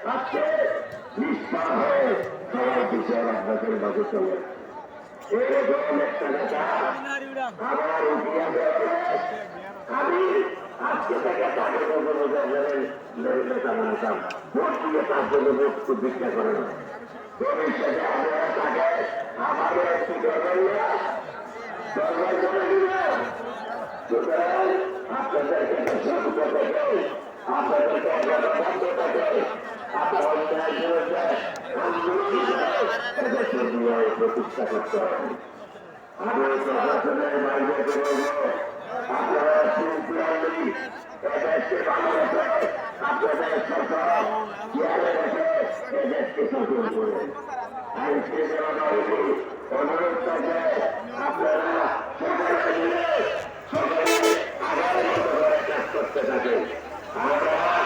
আজকে নিষ্পাপ হয়ে সবাই বিষয় রাজনীতির মাঝে চলে এরকম একটা নেতা আবার উঠিয়া আমি আজকে থেকে তাকে নেতা বানাতাম ভোট দিয়ে তার জন্য বস্তু ভিক্ষা করে না ভবিষ্যতে আমরা তাকে আমাদের একটি দরবার করে দিব সুতরাং আপনাদেরকে সর্ব থেকে আপনাদেরকে বন্ধ থাকে আপনার অন্যায় বিরুদ্ধে এদেশের নিয়ে প্রতিষ্ঠা করতে হবে আমি প্রশাসনের বাইরে বলবো আপনারা সিম্পলি এদেশকে ভালো রেখে আপনাদের সরকার চেয়ারে রেখে এদেশকে শাসন করে আইন শৃঙ্খলা বাহিনী অনুরোধ থাকে আপনারা সকলে মিলে সকলে আগামী মতো করে কাজ করতে থাকেন আমরা